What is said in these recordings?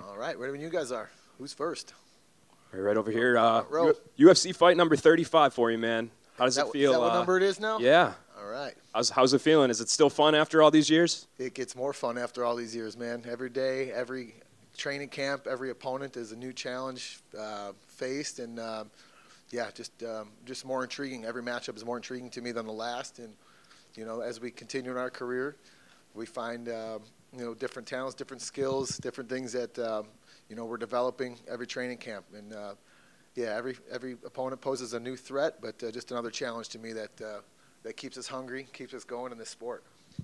All right, ready when you guys are. Who's first? Right over here. UFC fight number 35 for you, man. How does it feel? Is that what number it is now? Yeah. All right. How's it feeling? Is it still fun after all these years? It gets more fun after all these years, man. Every day, every training camp, every opponent is a new challenge faced, and yeah, just more intriguing. Every matchup is more intriguing to me than the last, and you know, as we continue in our career, we find you know, different talents, different skills, different things that you know, we're developing every training camp, and yeah, every opponent poses a new threat, but just another challenge to me that keeps us hungry, keeps us going in this sport.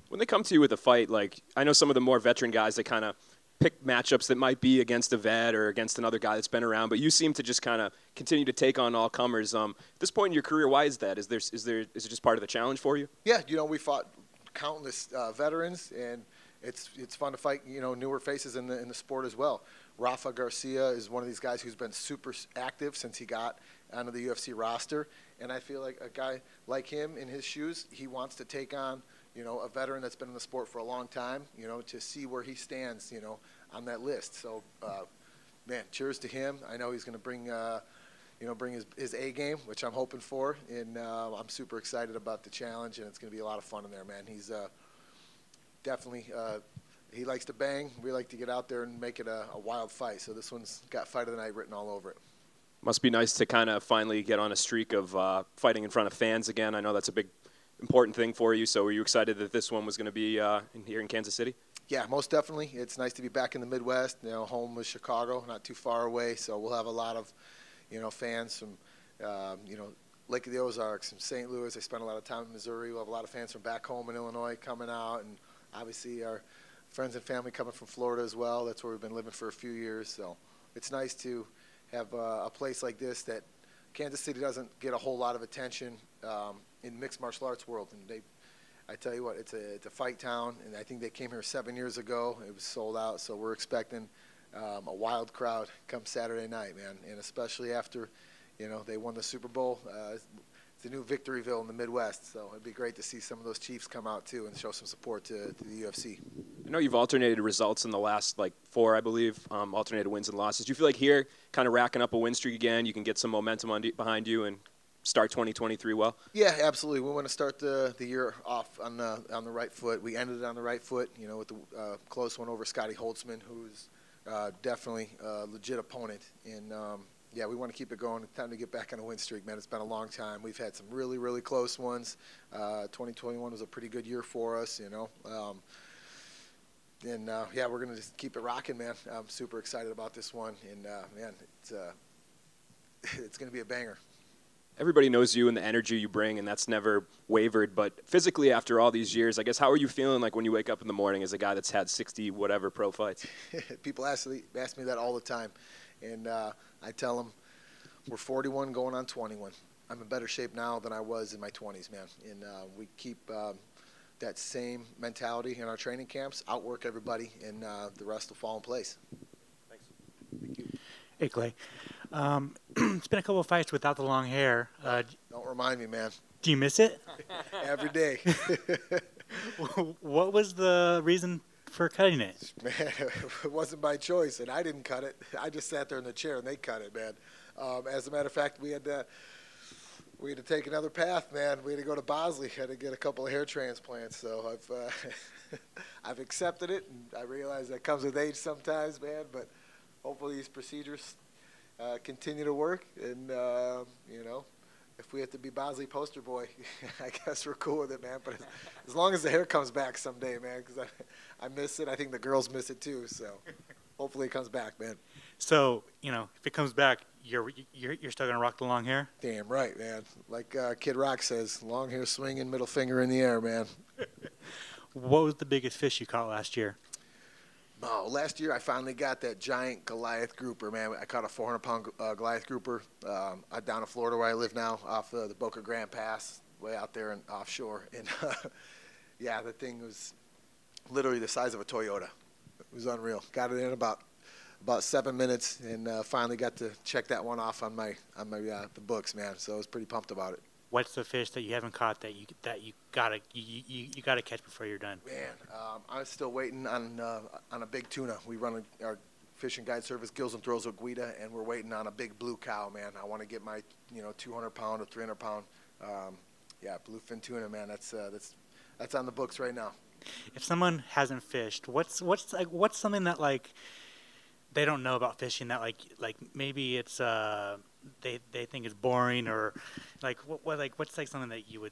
When they come to you with a fight, like I know some of the more veteran guys that kind of pick matchups that might be against a vet or against another guy that's been around, but you seem to just kind of continue to take on all comers. At this point in your career, why is that? Is it just part of the challenge for you? Yeah, you know, we fought countless veterans, and it's fun to fight, you know, newer faces in the sport as well. Rafa Garcia is one of these guys who's been super active since he got onto the UFC roster, and I feel like a guy like him in his shoes, he wants to take on, you know, a veteran that's been in the sport for a long time, you know, to see where he stands, you know, on that list. So, man, cheers to him. I know he's going to bring, you know, bring his A game, which I'm hoping for, and I'm super excited about the challenge, and it's going to be a lot of fun in there, man. He's definitely he likes to bang. We like to get out there and make it a wild fight. So this one's got fight of the night written all over it. Must be nice to kind of finally get on a streak of fighting in front of fans again. I know that's a big, important thing for you. So were you excited that this one was going to be here in Kansas City? Yeah, most definitely. It's nice to be back in the Midwest. You know, home was Chicago, not too far away. So we'll have a lot of, you know, fans from, you know, Lake of the Ozarks, from St. Louis. I spent a lot of time in Missouri. We'll have a lot of fans from back home in Illinois coming out, and obviously our friends and family coming from Florida as well. That's where we've been living for a few years. So it's nice to have a place like this that Kansas City doesn't get a whole lot of attention in mixed martial arts world. And I tell you what, it's a fight town, and I think they came here 7 years ago. It was sold out, so we're expecting a wild crowd come Saturday night, man. And especially after, you know, they won the Super Bowl. It's a new Victoryville in the Midwest, so it'd be great to see some of those Chiefs come out too and show some support to the UFC. I know you've alternated results in the last, like, 4, I believe, alternated wins and losses. Do you feel like here, kind of racking up a win streak again, you can get some momentum behind you and start 2023 well? Yeah, absolutely. We want to start the year off on the right foot. We ended it on the right foot, you know, with the close one over Scotty Holtzman, who's definitely a legit opponent. And yeah, we want to keep it going. It's time to get back on a win streak, man. It's been a long time. We've had some really, really close ones. 2021 was a pretty good year for us, you know. And yeah, we're going to just keep it rocking, man. I'm super excited about this one, and man, it's going to be a banger. Everybody knows you and the energy you bring, and that's never wavered. But physically, after all these years, I guess, how are you feeling like when you wake up in the morning as a guy that's had 60 whatever pro fights? People ask me that all the time, and I tell them we're 41 going on 21. I'm in better shape now than I was in my 20s, man. And we keep that same mentality in our training camps, outwork everybody, and the rest will fall in place. Thanks. Thank you. Hey, Clay. It's been a couple of fights without the long hair. Don't remind me, man. Do you miss it? Every day. What was the reason for cutting it? Man, it wasn't my choice, and I didn't cut it. I just sat there in the chair, and they cut it, man. As a matter of fact, we had to take another path, man. We had to go to Bosley, had to get a couple of hair transplants. So I've accepted it, and I realize that comes with age sometimes, man. But hopefully these procedures continue to work, and you know, if we have to be Bosley poster boy, I guess we're cool with it, man. But as long as the hair comes back someday, man, because I miss it. I think the girls miss it too. So hopefully it comes back, man. So, you know, if it comes back, you're still gonna rock the long hair? Damn right, man. Like Kid Rock says, long hair swinging, middle finger in the air, man. What was the biggest fish you caught last year? Oh, last year I finally got that giant Goliath grouper, man. I caught a 400-pound Goliath grouper down in Florida where I live now, off the Boca Grande Pass, way out there and offshore. And yeah, the thing was literally the size of a Toyota. It was unreal. Got it in about 7 minutes, and finally got to check that one off on my the books, man. So I was pretty pumped about it. What's the fish that you haven't caught that you gotta catch before you're done? Man, I'm still waiting on a big tuna. We run our fishing guide service, Gills and Throws with Guida, and we're waiting on a big blue cow, man. I want to get my 200-pound or 300-pound, bluefin tuna, man. That's on the books right now. If someone hasn't fished, what's something that like they don't know about fishing that like maybe it's they think is boring, or what's something that you would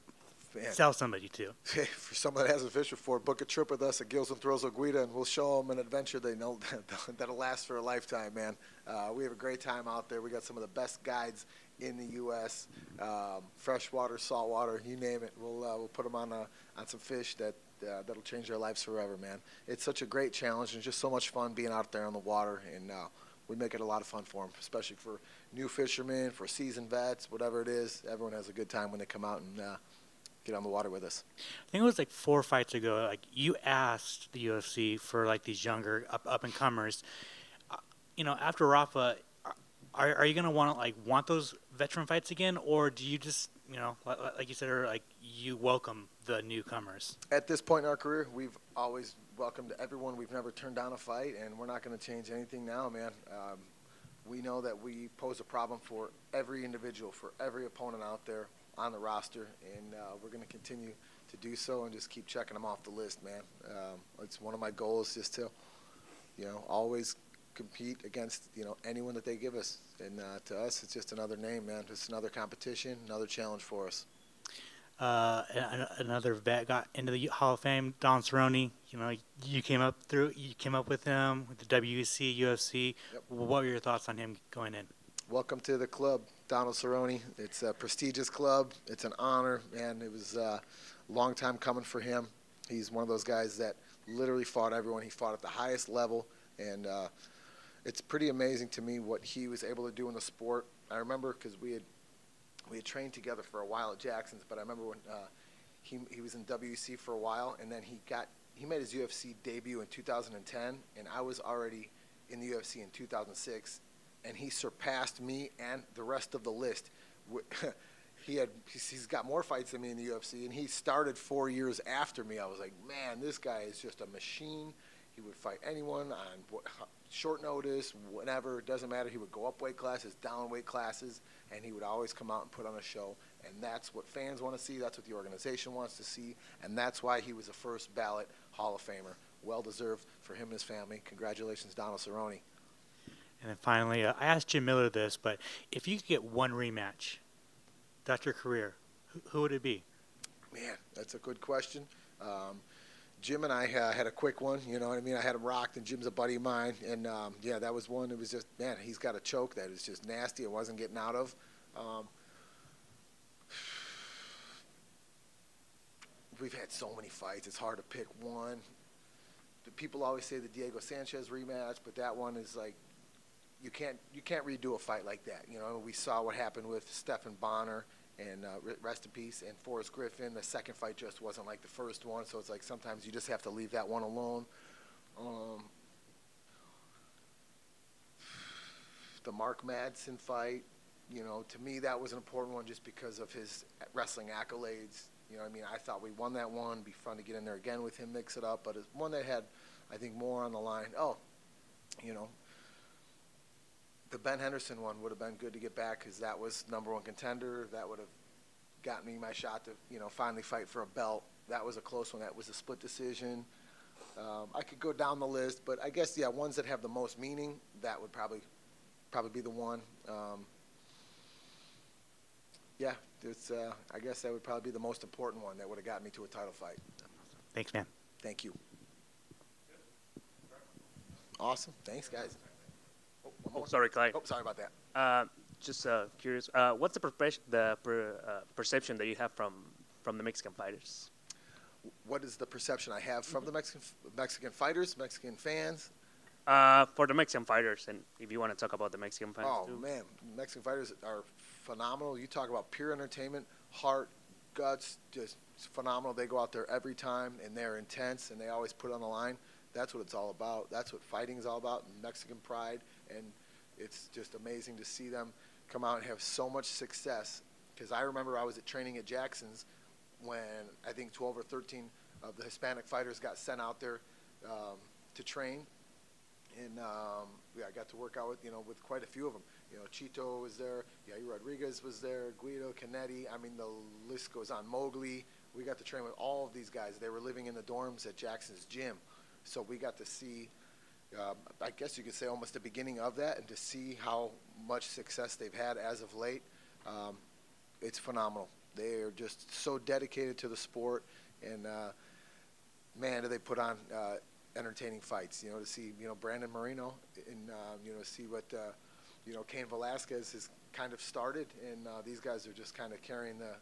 sell somebody to? For someone that hasn't fished before, book a trip with us at Gills and Throws with Guida, and we'll show them an adventure they know that'll last for a lifetime, man. We have a great time out there. We got some of the best guides in the U.S. Freshwater, saltwater, you name it. We'll put them on some fish that'll change their lives forever, man. It's such a great challenge, and it's just so much fun being out there on the water, and we make it a lot of fun for them, especially for new fishermen, for seasoned vets, whatever it is. Everyone has a good time when they come out and get on the water with us. I think it was like 4 fights ago. Like you asked the UFC for like these younger up and comers. After Rafa, are you gonna want those veteran fights again, or do you just like you said, or like you welcome the newcomers? At this point in our career, we've always welcomed everyone. We've never turned down a fight, and we're not going to change anything now, man. We know that we pose a problem for every individual, for every opponent out there on the roster, and we're going to continue to do so and just keep checking them off the list, man. It's one of my goals, just to always compete against anyone that they give us, and to us it's just another name, man. Just another competition, another challenge for us. Another vet got into the Hall of Fame, Don Cerrone. You came up with him with the WEC, UFC. Yep. What were your thoughts on him going in? Welcome to the club, Donald Cerrone. It's a prestigious club. It's an honor, man. It was a long time coming for him. He's one of those guys that literally fought everyone. He fought at the highest level, and it's pretty amazing to me what he was able to do in the sport. I remember because we had trained together for a while at Jackson's, but I remember when he was in WEC for a while, and then he made his UFC debut in 2010, and I was already in the UFC in 2006. And he surpassed me and the rest of the list. He's got more fights than me in the UFC, and he started 4 years after me. I was like, man, this guy is just a machine. He would fight anyone on short notice, whenever. It doesn't matter. He would go up weight classes, down weight classes, and he would always come out and put on a show. And that's what fans want to see. That's what the organization wants to see. And that's why he was a first ballot Hall of Famer. Well-deserved for him and his family. Congratulations, Donald Cerrone. And then finally, I asked Jim Miller this, but if you could get one rematch throughout your career, who would it be? Man, that's a good question. Jim and I had a quick one, you know what I mean? I had him rocked, and Jim's a buddy of mine. And, that was one. It was just, man, he's got a choke that is just nasty. It wasn't getting out of. We've had so many fights. It's hard to pick one. People always say the Diego Sanchez rematch, but that one is like, you can't redo a fight like that. We saw what happened with Stephan Bonner, and rest in peace, and Forrest Griffin. The second fight just wasn't like the first one, so it's like sometimes you just have to leave that one alone. The Mark Madsen fight, to me that was an important one just because of his wrestling accolades. I thought we won that one. It'd be fun to get in there again with him, mix it up, but it's one that had, I think, more on the line. The Ben Henderson one would have been good to get back because that was #1 contender. That would have got me my shot to, finally fight for a belt. That was a close one. That was a split decision. I could go down the list, but I guess, ones that have the most meaning, that would probably be the one. I guess that would probably be the most important one that would have got me to a title fight. Thanks, man. Thank you. Awesome. Thanks, guys. Oh, sorry, Clay. Oh, sorry about that. Just curious, what's the perception that you have from the Mexican fighters? What is the perception I have from the Mexican fighters, Mexican fans? For the Mexican fighters, and if you want to talk about the Mexican fighters too. Man, Mexican fighters are phenomenal. You talk about pure entertainment, heart, guts, just phenomenal. They go out there every time, and they're intense, and they always put it on the line. That's what it's all about. That's what fighting is all about, Mexican pride, and it's just amazing to see them come out and have so much success. Because I remember I was training at Jackson's when I think 12 or 13 of the Hispanic fighters got sent out there to train, And yeah, I got to work out with with quite a few of them. Chito was there, Yair Rodriguez was there, Guido, Canetti. I mean, the list goes on. Mowgli. We got to train with all of these guys. They were living in the dorms at Jackson's gym, so we got to see. I guess you could say almost the beginning of that, and to see how much success they've had as of late, it's phenomenal. They are just so dedicated to the sport, and man, do they put on entertaining fights. To see Brandon Moreno, and see what Cain Velasquez has kind of started, and these guys are just kind of carrying the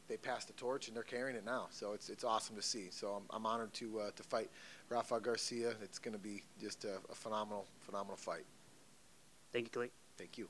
they passed the torch and they're carrying it now. So it's awesome to see. So I'm honored to fight Rafa Garcia. It's going to be just a phenomenal fight. Thank you, Clay. Thank you.